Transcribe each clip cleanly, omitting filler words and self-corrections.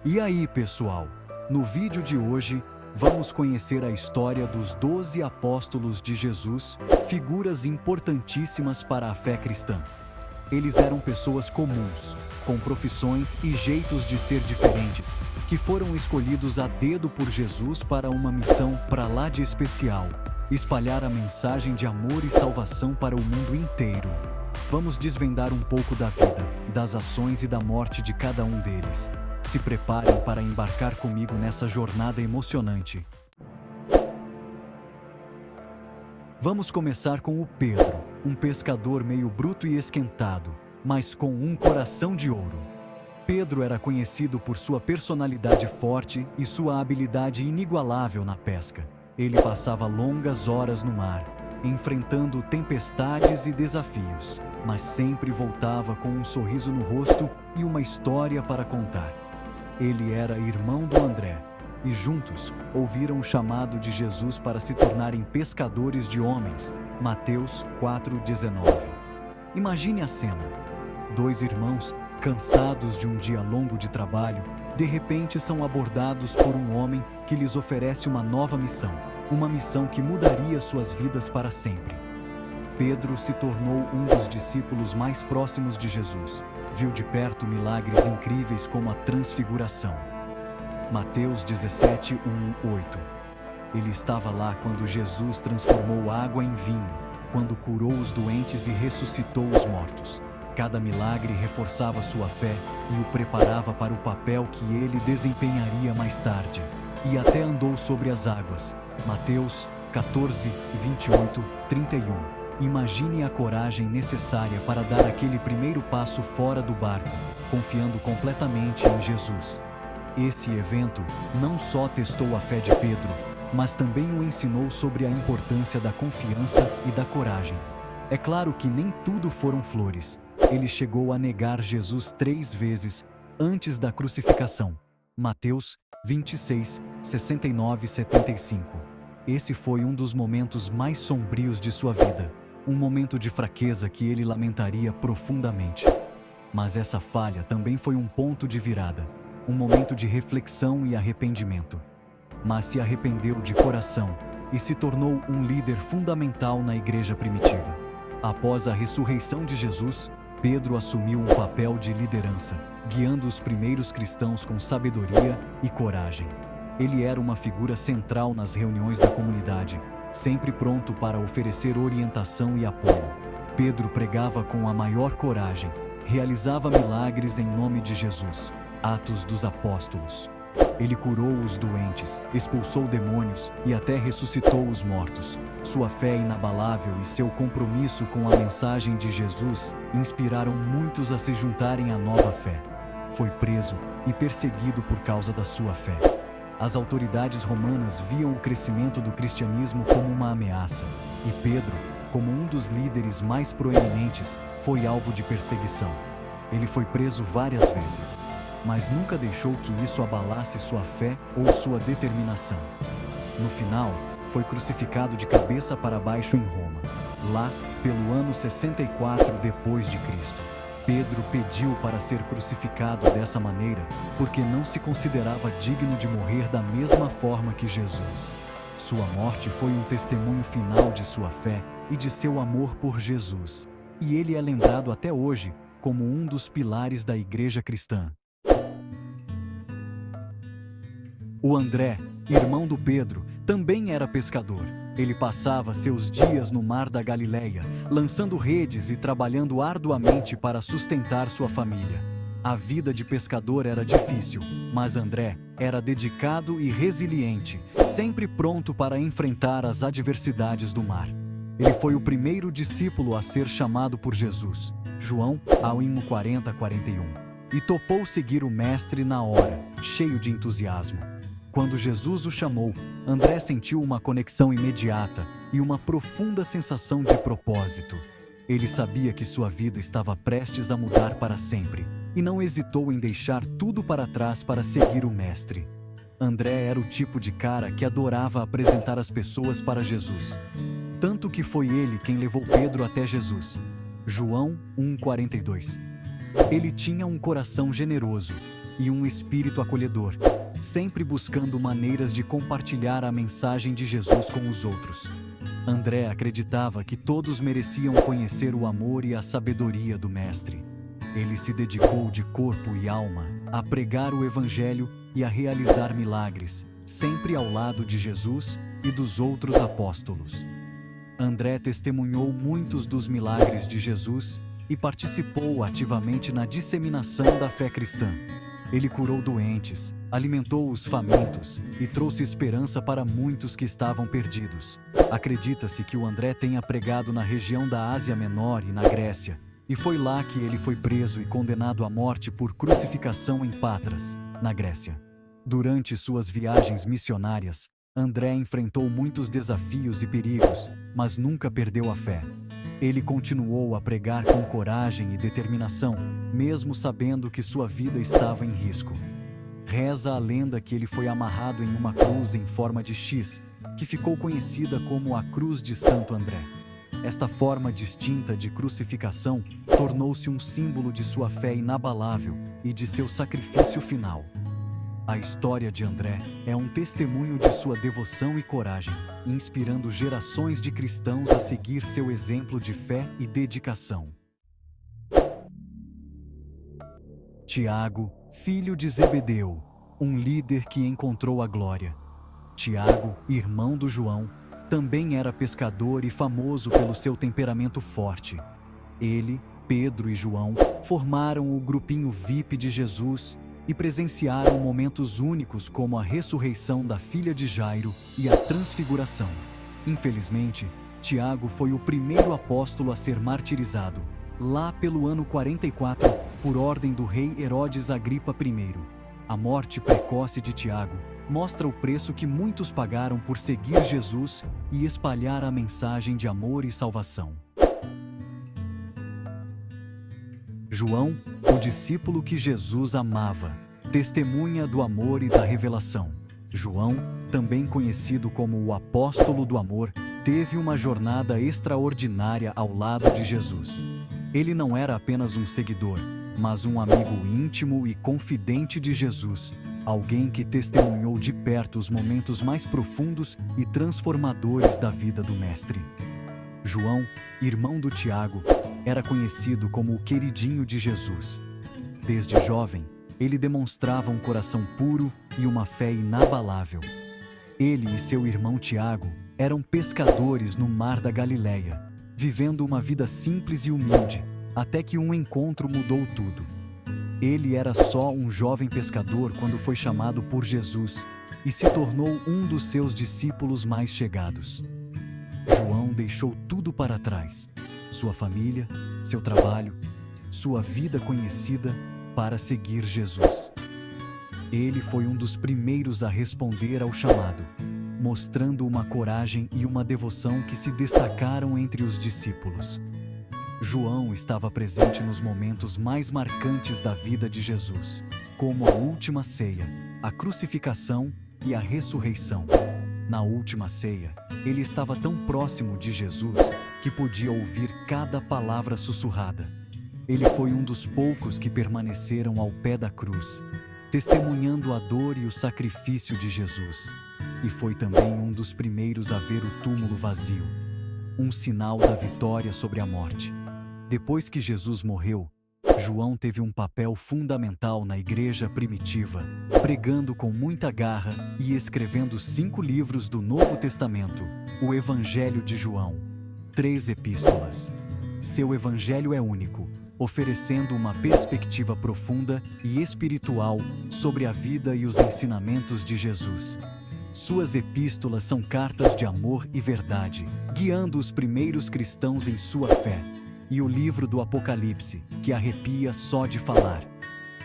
E aí, pessoal? No vídeo de hoje, vamos conhecer a história dos 12 apóstolos de Jesus, figuras importantíssimas para a fé cristã. Eles eram pessoas comuns, com profissões e jeitos de ser diferentes, que foram escolhidos a dedo por Jesus para uma missão pra lá de especial: espalhar a mensagem de amor e salvação para o mundo inteiro. Vamos desvendar um pouco da vida, das ações e da morte de cada um deles. Se preparem para embarcar comigo nessa jornada emocionante. Vamos começar com o Pedro, um pescador meio bruto e esquentado, mas com um coração de ouro. Pedro era conhecido por sua personalidade forte e sua habilidade inigualável na pesca. Ele passava longas horas no mar, enfrentando tempestades e desafios, mas sempre voltava com um sorriso no rosto e uma história para contar. Ele era irmão do André, e juntos ouviram o chamado de Jesus para se tornarem pescadores de homens. Mateus 4,19. Imagine a cena. Dois irmãos, cansados de um dia longo de trabalho, de repente são abordados por um homem que lhes oferece uma nova missão, uma missão que mudaria suas vidas para sempre. Pedro se tornou um dos discípulos mais próximos de Jesus. Viu de perto milagres incríveis como a transfiguração. Mateus 17:1-8. Ele estava lá quando Jesus transformou água em vinho, quando curou os doentes e ressuscitou os mortos. Cada milagre reforçava sua fé e o preparava para o papel que ele desempenharia mais tarde. E até andou sobre as águas. Mateus 14:28-31. Imagine a coragem necessária para dar aquele primeiro passo fora do barco, confiando completamente em Jesus. Esse evento não só testou a fé de Pedro, mas também o ensinou sobre a importância da confiança e da coragem. É claro que nem tudo foram flores. Ele chegou a negar Jesus 3 vezes antes da crucificação. Mateus 26, 69-75. Esse foi um dos momentos mais sombrios de sua vida. Um momento de fraqueza que ele lamentaria profundamente. Mas essa falha também foi um ponto de virada, um momento de reflexão e arrependimento. Mas se arrependeu de coração e se tornou um líder fundamental na igreja primitiva. Após a ressurreição de Jesus, Pedro assumiu um papel de liderança, guiando os primeiros cristãos com sabedoria e coragem. Ele era uma figura central nas reuniões da comunidade, sempre pronto para oferecer orientação e apoio. Pedro pregava com a maior coragem, realizava milagres em nome de Jesus. Atos dos Apóstolos. Ele curou os doentes, expulsou demônios e até ressuscitou os mortos. Sua fé inabalável e seu compromisso com a mensagem de Jesus inspiraram muitos a se juntarem à nova fé. Foi preso e perseguido por causa da sua fé. As autoridades romanas viam o crescimento do cristianismo como uma ameaça, e Pedro, como um dos líderes mais proeminentes, foi alvo de perseguição. Ele foi preso várias vezes, mas nunca deixou que isso abalasse sua fé ou sua determinação. No final, foi crucificado de cabeça para baixo em Roma, lá pelo ano 64 depois de Cristo. Pedro pediu para ser crucificado dessa maneira porque não se considerava digno de morrer da mesma forma que Jesus. Sua morte foi um testemunho final de sua fé e de seu amor por Jesus, e ele é lembrado até hoje como um dos pilares da igreja cristã. O André, irmão do Pedro, também era pescador. Ele passava seus dias no mar da Galileia, lançando redes e trabalhando arduamente para sustentar sua família. A vida de pescador era difícil, mas André era dedicado e resiliente, sempre pronto para enfrentar as adversidades do mar. Ele foi o primeiro discípulo a ser chamado por Jesus, João 1:40-41, e topou seguir o mestre na hora, cheio de entusiasmo. Quando Jesus o chamou, André sentiu uma conexão imediata e uma profunda sensação de propósito. Ele sabia que sua vida estava prestes a mudar para sempre, e não hesitou em deixar tudo para trás para seguir o mestre. André era o tipo de cara que adorava apresentar as pessoas para Jesus. Tanto que foi ele quem levou Pedro até Jesus. João 1:42. Ele tinha um coração generoso, e um espírito acolhedor, sempre buscando maneiras de compartilhar a mensagem de Jesus com os outros. André acreditava que todos mereciam conhecer o amor e a sabedoria do Mestre. Ele se dedicou de corpo e alma a pregar o Evangelho e a realizar milagres, sempre ao lado de Jesus e dos outros apóstolos. André testemunhou muitos dos milagres de Jesus e participou ativamente na disseminação da fé cristã. Ele curou doentes, alimentou os famintos e trouxe esperança para muitos que estavam perdidos. Acredita-se que o André tenha pregado na região da Ásia Menor e na Grécia, e foi lá que ele foi preso e condenado à morte por crucificação em Patras, na Grécia. Durante suas viagens missionárias, André enfrentou muitos desafios e perigos, mas nunca perdeu a fé. Ele continuou a pregar com coragem e determinação, mesmo sabendo que sua vida estava em risco. Reza a lenda que ele foi amarrado em uma cruz em forma de X, que ficou conhecida como a Cruz de Santo André. Esta forma distinta de crucificação tornou-se um símbolo de sua fé inabalável e de seu sacrifício final. A história de André é um testemunho de sua devoção e coragem, inspirando gerações de cristãos a seguir seu exemplo de fé e dedicação. Tiago, filho de Zebedeu, um líder que encontrou a glória. Tiago, irmão do João, também era pescador e famoso pelo seu temperamento forte. Ele, Pedro e João formaram o grupinho VIP de Jesus e presenciaram momentos únicos como a ressurreição da filha de Jairo e a transfiguração. Infelizmente, Tiago foi o primeiro apóstolo a ser martirizado, lá pelo ano 44, por ordem do rei Herodes Agripa I. A morte precoce de Tiago mostra o preço que muitos pagaram por seguir Jesus e espalhar a mensagem de amor e salvação. João, o discípulo que Jesus amava, testemunha do amor e da revelação. João, também conhecido como o apóstolo do amor, teve uma jornada extraordinária ao lado de Jesus. Ele não era apenas um seguidor, mas um amigo íntimo e confidente de Jesus, alguém que testemunhou de perto os momentos mais profundos e transformadores da vida do Mestre. João, irmão do Tiago, era conhecido como o queridinho de Jesus. Desde jovem, ele demonstrava um coração puro e uma fé inabalável. Ele e seu irmão Tiago eram pescadores no mar da Galileia, vivendo uma vida simples e humilde, até que um encontro mudou tudo. Ele era só um jovem pescador quando foi chamado por Jesus e se tornou um dos seus discípulos mais chegados. João deixou tudo para trás, sua família, seu trabalho, sua vida conhecida, para seguir Jesus. Ele foi um dos primeiros a responder ao chamado, mostrando uma coragem e uma devoção que se destacaram entre os discípulos. João estava presente nos momentos mais marcantes da vida de Jesus, como a última ceia, a crucificação e a ressurreição. Na última ceia, ele estava tão próximo de Jesus que podia ouvir cada palavra sussurrada. Ele foi um dos poucos que permaneceram ao pé da cruz, testemunhando a dor e o sacrifício de Jesus. E foi também um dos primeiros a ver o túmulo vazio, um sinal da vitória sobre a morte. Depois que Jesus morreu, João teve um papel fundamental na igreja primitiva, pregando com muita garra e escrevendo 5 livros do Novo Testamento, o Evangelho de João, 3 epístolas. Seu evangelho é único, oferecendo uma perspectiva profunda e espiritual sobre a vida e os ensinamentos de Jesus. Suas epístolas são cartas de amor e verdade, guiando os primeiros cristãos em sua fé. E o livro do Apocalipse, que arrepia só de falar.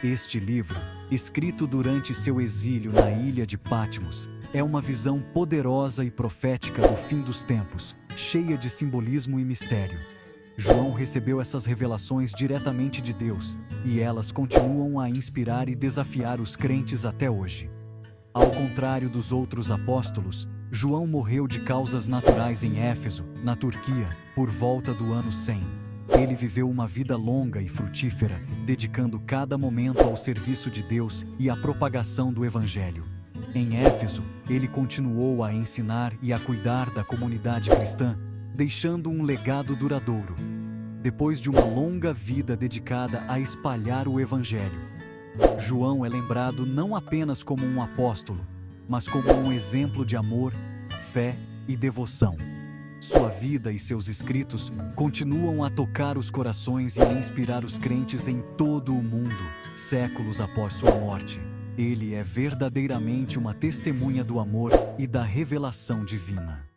Este livro, escrito durante seu exílio na ilha de Patmos, é uma visão poderosa e profética do fim dos tempos, cheia de simbolismo e mistério. João recebeu essas revelações diretamente de Deus, e elas continuam a inspirar e desafiar os crentes até hoje. Ao contrário dos outros apóstolos, João morreu de causas naturais em Éfeso, na Turquia, por volta do ano 100. Ele viveu uma vida longa e frutífera, dedicando cada momento ao serviço de Deus e à propagação do Evangelho. Em Éfeso, ele continuou a ensinar e a cuidar da comunidade cristã, deixando um legado duradouro. Depois de uma longa vida dedicada a espalhar o Evangelho, João é lembrado não apenas como um apóstolo, mas como um exemplo de amor, fé e devoção. Sua vida e seus escritos continuam a tocar os corações e a inspirar os crentes em todo o mundo, séculos após sua morte. Ele é verdadeiramente uma testemunha do amor e da revelação divina.